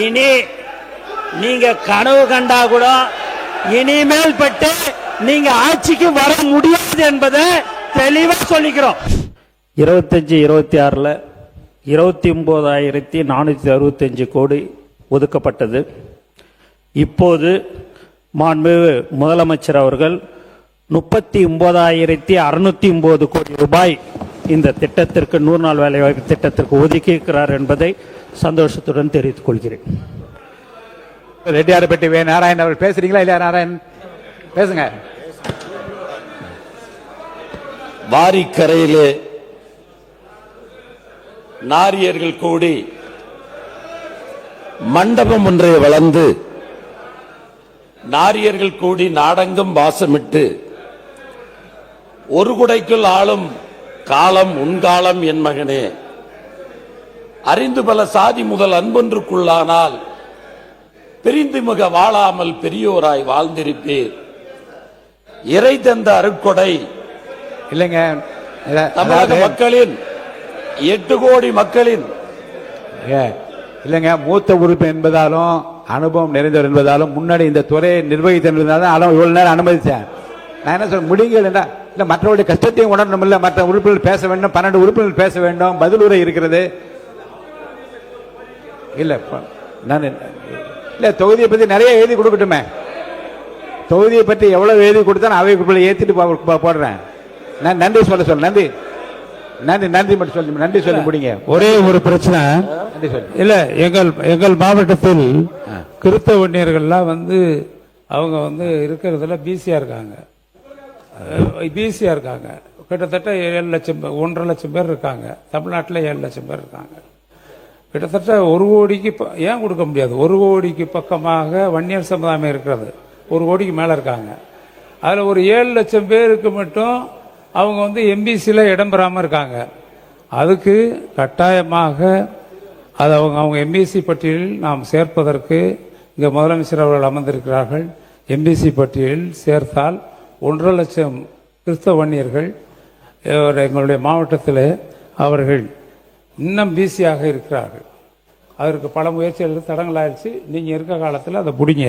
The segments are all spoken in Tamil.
இனி நீங்க கனவு கண்டா கூட இனிமேல் பட்டு நீங்க ஆட்சிக்கு வர முடியாது என்பதை தெளிவா சொல்லிக்கிறோம். 25-26 29,465 கோடி ஒதுக்கப்பட்டது. இப்போது மாண்புமிகு முதலமைச்சர் அவர்கள் 39,609 கோடி ரூபாய் இந்த திட்டத்திற்கு 100 நாள் வேலைவாய்ப்பு திட்டத்திற்கு ஒதுக்கி இருக்கிறார் என்பதை சந்தோஷத்துடன் தெரிவித்துக் கொள்கிறேன். ரெட்டியார்பட்டி வே நாராயணன் அவர்கள் பேசுறீங்களா இல்லையா? நாராயணன் பேசுங்க. வாரிக்கரையிலே நாரியர்கள் கூடி மண்டபம் ஒன்றை வளர்ந்து நாரியர்கள் கூடி நாடெங்கும் வாசமிட்டு ஒரு குடைக்குள் ஆளும் காலம் உன்காலம் என் மகனே, அறிந்து பல சாதி முதல் அன்பொன்றுக்குள்ளானால் பிரிந்து மிக வாழாமல் பெரியோராய் வாழ்ந்திருப்பீர். இறை தந்த அருட்கொடை இல்லைங்க. தமிழக மக்களின் 8 கோடி மக்களின் இல்லைங்க. மூத்த உறுப்பு என்பதாலும் அனுபவம் நிறைந்தவர் என்பதாலும் முன்னாடி இந்த துறையை நிர்வகித்த என்பதாலும் இவ்வளவு நேரம் அனுமதிச்சேன். நான் என்ன சொல்ல முடியுங்கள் இல்ல மற்றவருடைய கஷ்டத்தையும் உணரணும். இல்ல மற்ற உறுப்பினர்கள் பேச வேண்டும், 12 உறுப்பினர்கள் பேச வேண்டும், பதில் உரை இருக்கிறது. இல்ல நான் இல்ல தொகுதியை பத்தி நிறைய எழுதி கொடுக்கட்டுமே. தொகுதியை பற்றி எவ்வளவு எழுதி கொடுத்தா அவை ஏத்திட்டு போடுறேன். நான் நன்றி சொல்ல நன்றி நன்றி நன்றி மட்டும் சொல்லி நன்றி சொல்லி முடிங்க. ஒரே ஒரு பிரச்சனை இல்ல, எங்கள் மாவட்டத்தில் கிறிஸ்தவ வன்னியர்கள்லாம் அவங்க இருக்கிறதுல பிசியா இருக்காங்க. கிட்டத்தட்ட 7 லட்சம் 1.5 லட்சம் பேர் இருக்காங்க. தமிழ்நாட்டில் 7 லட்சம் பேர் இருக்காங்க. கிட்டத்தட்ட 1 கோடிக்கு ஏன் கொடுக்க முடியாது? 1 கோடிக்கு பக்கமாக வன்னியர் சமுதாயம் இருக்கிறது. 1 கோடிக்கு மேல இருக்காங்க. அதுல ஒரு 7 லட்சம் பேருக்கு மட்டும் அவங்க எம்பிசில இடம் பெறாம இருக்காங்க. அதுக்கு கட்டாயமாக அது அவங்க எம்பிசி பட்டியலில் நாம் சேர்ப்பதற்கு இங்க முதலமைச்சர் அவர்கள் அமர்ந்திருக்கிறார்கள். எம்பிசி பட்டியலில் சேர்த்தால் 1.5 லட்சம் கிறிஸ்தவ வன்னியர்கள் எங்களுடைய மாவட்டத்தில் அவர்கள் இன்னும் பிசியாக இருக்கிறார்கள். அதற்கு பல முயற்சிகள் தடங்களாயிருச்சு. நீங்க இருக்க காலத்தில் அதை பிடிங்க.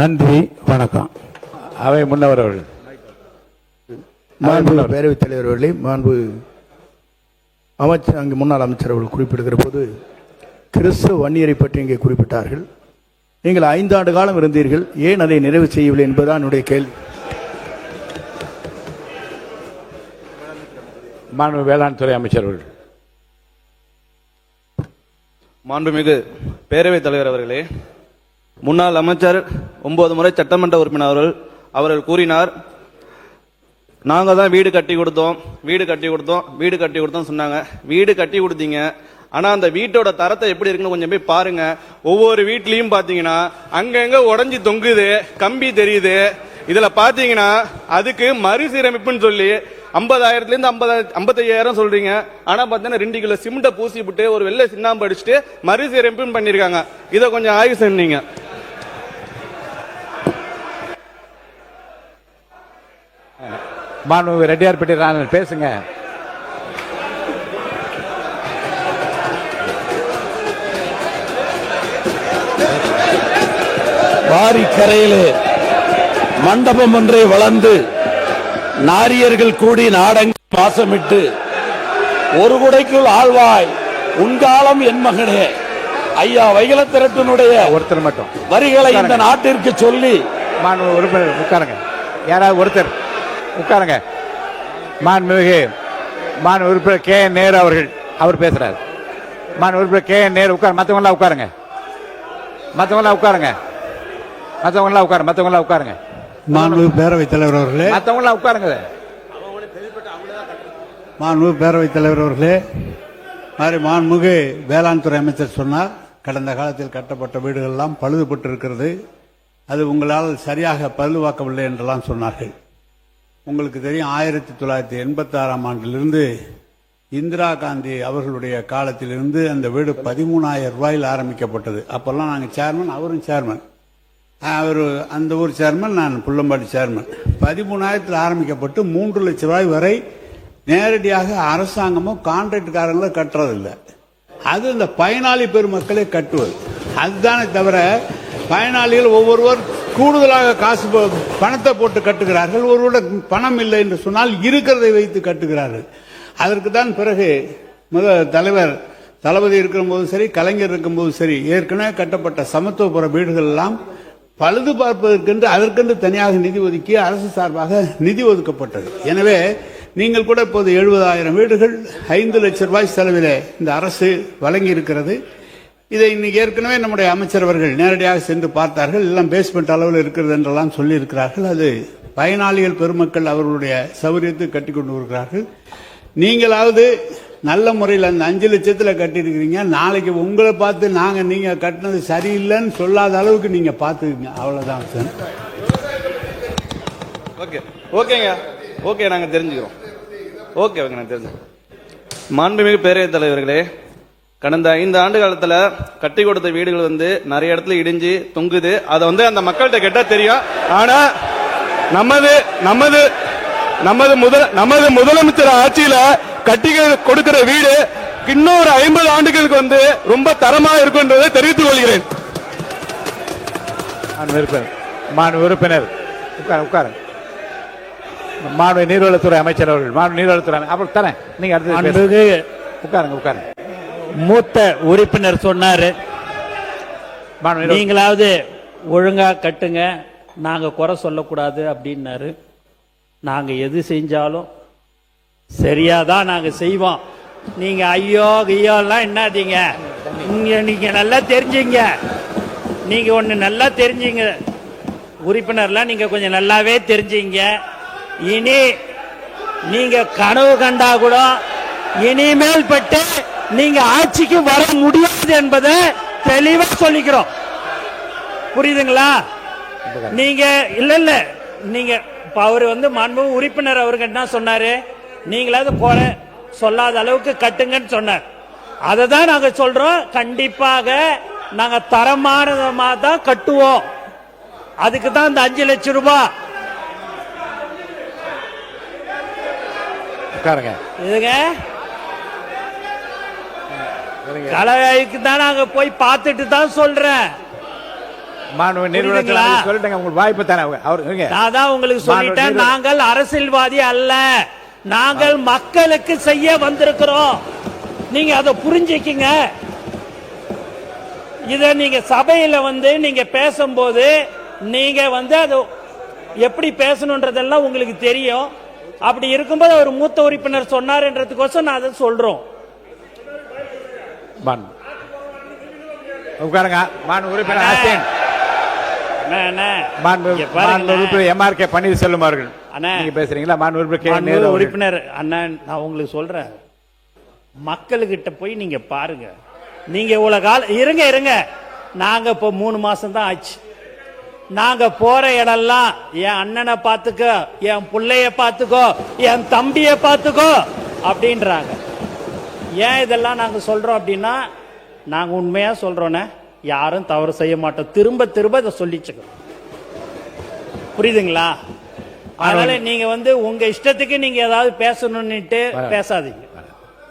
நன்றி, வணக்கம். அவை முன்னவர் அவர்கள். மாண்பு பேரவைத் தலைவர் அவர்களே, மாண்பு அமைச்சர் அங்கு முன்னாள் அமைச்சர் அவர்கள் குறிப்பிடுகிற போது கிறிஸ்தவ வன்னியரை பற்றி இங்கே குறிப்பிட்டார்கள். நீங்கள் 5 ஆண்டு காலம் இருந்தீர்கள், ஏன் அதை நிறைவு செய்யவில்லை என்பதுதான் என்னுடைய கேள்வி. மாண்பு வேளாண் துறை அமைச்சர் அவர்கள். மாண்புமிகு பேரவைத் தலைவர் அவர்களே, முன்னாள் அமைச்சர் 9 முறை சட்டமன்ற உறுப்பினர் அவர்கள் கூறினார், நாங்க தான் வீடு கட்டி கொடுத்தோம் சொன்னாங்க. வீடு கட்டி கொடுத்தீங்க, ஆனா அந்த வீட்டோட தரத்தை எப்படி இருக்குன்னு கொஞ்சம் போய் பாருங்க. ஒவ்வொரு வீட்லயும் பாத்தீங்கன்னா அங்கங்க உடஞ்சி தொங்குது, கம்பி தெரியுது. இதுல பாத்தீங்கன்னா அதுக்கு மறுசீரமைப்புன்னு சொல்லி 50,000 55,000 சொல்றீங்க. ஆனா பாத்தீங்கன்னா 2 கிலோ சிமெண்ட பூசி விட்டு ஒரு வெள்ளை சின்னாம்பு அடிச்சுட்டு மறுசீரமைப்பு பண்ணிருக்காங்க. இதை கொஞ்சம் ஆய்வு செஞ்சீங்க. மாண்பு ரெட்டியார்பட்டி ராணன் பேசுங்க. வாரிக்கரையிலே மண்டபம் ஒன்றை வளர்ந்து நாரியர்கள் கூடி நாடெங்கும் வாசமிட்டு ஒரு குடைக்குள் ஆழ்வாய் உன்காலம் என் மகனே, ஐயா வைகலத்திரட்டினுடைய ஒருத்தர் மட்டும் வரிகளை இந்த நாட்டிற்கு சொல்லி மாண்பு உறுப்பினர் உட்காருங்க. யாராவது ஒருத்தர் உட்காருங்க. மாண்புமிகு மாண்பு உறுப்பினர் KN நேரு அவர் பேசுறாரு. மாண்பு உறுப்பினர் KN நேரு மற்றவங்களாம் உட்காருங்க. மாண்பு பேரவைத் தலைவர் அவர்களே, மற்றவங்களாம் உட்காருங்க. மாண்பு பேரவைத் தலைவர் அவர்களே, மாண்புமிகு வேளாண் துறை அமைச்சர் சொன்னார், கடந்த காலத்தில் கட்டப்பட்ட வீடுகள் எல்லாம் பழுதுபட்டு இருக்கிறது, அது உங்களால் சரியாக பழுதுவாக்கவில்லை என்றெல்லாம் சொன்னார்கள். உங்களுக்கு தெரியும், 1986ஆம் ஆண்டிலிருந்து இந்திரா காந்தி அவர்களுடைய காலத்திலிருந்து அந்த வீடு 13,000 ரூபாயில் ஆரம்பிக்கப்பட்டது. அப்பெல்லாம் நாங்கள் சேர்மன், அவரும் சேர்மன், அவர் அந்த ஊர் சேர்மன், நான் புள்ளம்பாடி சேர்மன். 13,000 ஆரம்பிக்கப்பட்டு 3 லட்சம் ரூபாய் வரை நேரடியாக அரசாங்கமும் கான்ட்ராக்டுக்காரங்களும் கட்டுறதில்லை. அது இந்த பயனாளி பெருமக்களே கட்டுவது. அதுதானே தவிர பயனாளிகள் ஒவ்வொருவர் கூடுதலாக காசு பணத்தை போட்டு கட்டுகிறார்கள். ஒருவருடைய பணம் இல்லை என்று சொன்னால் இருக்கிறதை வைத்து கட்டுகிறார்கள். அதற்கு தான் பிறகு தலைவர் தளபதி இருக்கும்போது சரி, கலைஞர் இருக்கும்போது சரி, ஏற்கனவே கட்டப்பட்ட சமத்துவபுர வீடுகள் எல்லாம் பழுது பார்ப்பதற்கென்று அதற்கென்று தனியாக நிதி ஒதுக்கி அரசு சார்பாக நிதி ஒதுக்கப்பட்டது. எனவே நீங்கள் கூட இப்போது 70,000 வீடுகள் 5 லட்சம் ரூபாய் செலவில் இந்த அரசு வழங்கி இருக்கிறது. இதை இன்னைக்கு ஏற்கனவே நம்முடைய அமைச்சர் அவர்கள் நேரடியாக சென்று பார்த்தார்கள். எல்லாம் பேஸ்மெண்ட் அளவில் இருக்கிறது என்றெல்லாம் சொல்லி இருக்கிறார்கள். அது பயனாளிகள் பெருமக்கள் அவர்களுடைய சௌகரியத்தை கட்டி கொண்டு வருகிறார்கள். நீங்களாவது நல்ல முறையில் அந்த 5 லட்சத்தில் கட்டியிருக்கிறீங்க. நாளைக்கு உங்களை பார்த்து நீங்க கட்டினது சரியில்லைன்னு சொல்லாத அளவுக்கு நீங்க பார்த்துக்கீங்க. அவ்வளவுதான் சார். ஓகே ஓகேங்க ஓகே நாங்க தெரிஞ்சுக்கிறோம். ஓகே ஓகே நான் தெரிஞ்சுக்கிறோம். மாண்புமிகு பேரவைத் தலைவர்களே, கடந்த 5 ஆண்டு காலத்துல கட்டி கொடுத்த வீடுகள் வந்து நிறைய இடத்துல இடிஞ்சு தொங்குது. அதை வந்து அந்த மக்கள்கிட்ட கேட்டா தெரியும். ஆனா நமது முதலமைச்சர் ஆட்சியில கட்டி கொடுக்கிற வீடு இன்னொரு 50 ஆண்டுகளுக்கு வந்து ரொம்ப தரமா இருக்குன்றதை தெரிவித்துக் கொள்கிறேன். மாண்பு உறுப்பினர் உட்கார. மாண்பு நீர்வளத்துறை அமைச்சர் அவர்கள், மாண்பு நீர்வளத்துறை அப்புறம் தரேன். நீங்க அடுத்து உட்காருங்க. மூத்த உறுப்பினர் சொன்னாரு, நீங்களாவது ஒழுங்கா கட்டுங்க, நாங்க குறை சொல்லக்கூடாது அப்படின்னாரு. நாங்க எது செஞ்சாலும் சரியாதான் நாங்க செய்வோம். நீங்க ஐயோ ஐயோலாம் என்னதீங்க. நீங்க நல்லா தெரிஞ்சுங்க. நீங்க ஒண்ணு நல்லா தெரிஞ்சுங்க உறுப்பினர்லாம், நீங்க கொஞ்சம் நல்லாவே தெரிஞ்சுங்க. இனி நீங்க கனவு கண்டா கூட இனிமேல் பட்டு நீங்க ஆட்சிக்கு வர முடியாது என்பதை தெளிவா சொல்லிக்கிறோம். புரியுதுங்களா? நீங்க இல்ல நீங்க அவர் வந்து மாண்பு உறுப்பினர் அவருக்கு என்ன சொன்னாரு, நீங்களாவது குறை சொல்லாத அளவுக்கு கட்டுங்கன்னு சொன்னார். அதை தான் நாங்க சொல்றோம். கண்டிப்பாக நாங்க தரமானதமா தான் கட்டுவோம். அதுக்கு தான் இந்த 5 லட்சம் ரூபாய். இதுங்க கலைக்கு தான் நாங்க போய் பார்த்துட்டு தான் சொல்றேன். வாய்ப்பு தானே நான் தான் உங்களுக்கு சொல்லிட்டேன். நாங்கள் அரசியல்வாதி அல்ல, நாங்கள் மக்களுக்கு செய்ய வந்திருக்கிறோம். நீங்க அதை புரிஞ்சுக்கிங்க. இத நீங்க சபையில வந்து நீங்க பேசும்போது நீங்க வந்து அது எப்படி பேசணும்ன்றதெல்லாம் உங்களுக்கு தெரியும். அப்படி இருக்கும்போது ஒரு மூத்த உறுப்பினர் சொன்னார்ன்றதுக்கோசம் நான் அதை சொல்றோம். உட்காருங்க. உறுப்பினர் எம்ஆர்கே பன்னீர்செல்வம் அவர்கள் நீங்க பேசுறீங்களா? உறுப்பினர் அண்ணன், நான் உங்களுக்கு சொல்றேன், மக்கள்கிட்ட போய் நீங்க பாருங்க. நீங்க இவ்வளவு காலம் இருங்க. நாங்க இப்ப 3 மாசம் தான் ஆச்சு. நாங்க போற இடம்லாம் என் அண்ணனை பாத்துக்கோ, என் பிள்ளைய பாத்துக்கோ, என் தம்பிய பாத்துக்கோ அப்படின்றாங்க. ஏன் இதெல்லாம் நாங்க சொல்றோம் அப்படின்னா, நாங்க உண்மையா சொல்றோன்னே, யாரும் தவறு செய்ய மாட்டோம். திரும்ப இதை சொல்லிச்சுக்கோம். புரியுதுங்களா? அதனால நீங்க வந்து உங்க இஷ்டத்துக்கு நீங்க ஏதாவது பேசணும்னுட்டு பேசாதீங்க.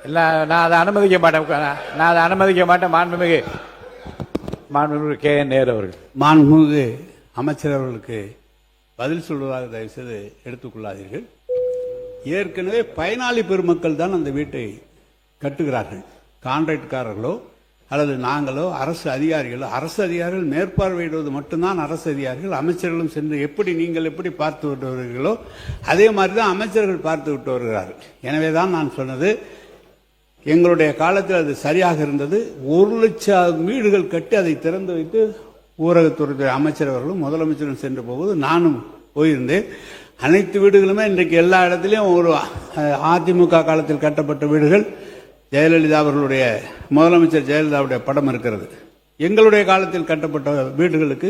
இல்ல, நான் அதை அனுமதிக்க மாட்டேன். மாண்புமிகு கே நேரு அவர்கள். மாண்புமிகு அமைச்சர் அவர்களுக்கு பதில் சொல்வதாக தயவு செய்து எடுத்துக்கொள்ளாதீர்கள். ஏற்கனவே பயனாளி பெருமக்கள் தான் அந்த வீட்டை கட்டுகிறார்கள். கான்ட்ராக்ட்காரர்களோ அல்லது நாங்களோ அரசு அதிகாரிகள் மேற்பார்வையிடுவது மட்டும்தான் அரசு அதிகாரிகள். அமைச்சர்களும் சென்று நீங்கள் எப்படி பார்த்து விட்டு வருகிறீர்களோ அதே மாதிரி தான் அமைச்சர்கள் பார்த்து விட்டு வருகிறார்கள். எனவே தான் நான் சொன்னது, எங்களுடைய காலத்தில் அது சரியாக இருந்தது. 1 லட்சம் வீடுகள் கட்டி அதை திறந்து வைத்து ஊரகத்துறை அமைச்சர் அவர்களும் முதலமைச்சரும் சென்று போகும்போது நானும் போயிருந்தேன். அனைத்து வீடுகளுமே இன்றைக்கு எல்லா இடத்திலையும் ஒரு அதிமுக காலத்தில் கட்டப்பட்ட வீடுகள், ஜெயலலிதா அவர்களுடைய முதலமைச்சர் ஜெயலலிதாவுடைய படம் இருக்கிறது. எங்களுடைய காலத்தில் கட்டப்பட்ட வீடுகளுக்கு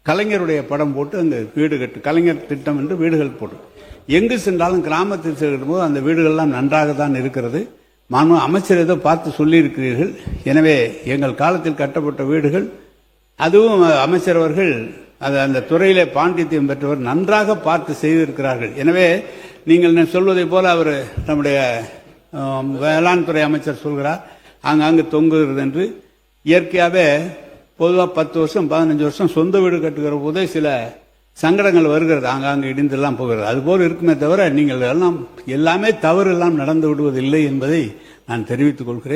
கலைஞருடைய படம் போட்டு அங்கு வீடு கட்டு, கலைஞர் திட்டம் என்று வீடுகள் போட்டு எங்கு சென்றாலும் கிராமத்தில் செல்லும் போது அந்த வீடுகள்லாம் நன்றாக தான் இருக்கிறது. அமைச்சர் ஏதோ பார்த்து சொல்லி இருக்கிறீர்கள். எனவே எங்கள் காலத்தில் கட்டப்பட்ட வீடுகள், அதுவும் அமைச்சர் அவர்கள் அந்த துறையிலே பாண்டித்தியம் பெற்றவர், நன்றாக பார்த்து செய்திருக்கிறார்கள். எனவே நீங்கள் சொல்வதை போல அவர் நம்முடைய வேளாண் துறை அமைச்சர் சொல்கிறார் ஆங்காங்கு தொங்குகிறது என்று. இயற்கையாகவே பொதுவாக 10 வருஷம் 15 வருஷம் சொந்த வீடு கட்டுகிற போதே சில சங்கடங்கள் வருகிறது, ஆங்காங்கே இடிந்தெல்லாம் போகிறது. அதுபோல் இருக்குமே தவிர நீங்கள் எல்லாமே தவறு எல்லாம் நடந்து விடுவதில்லை என்பதை நான் தெரிவித்துக் கொள்கிறேன்.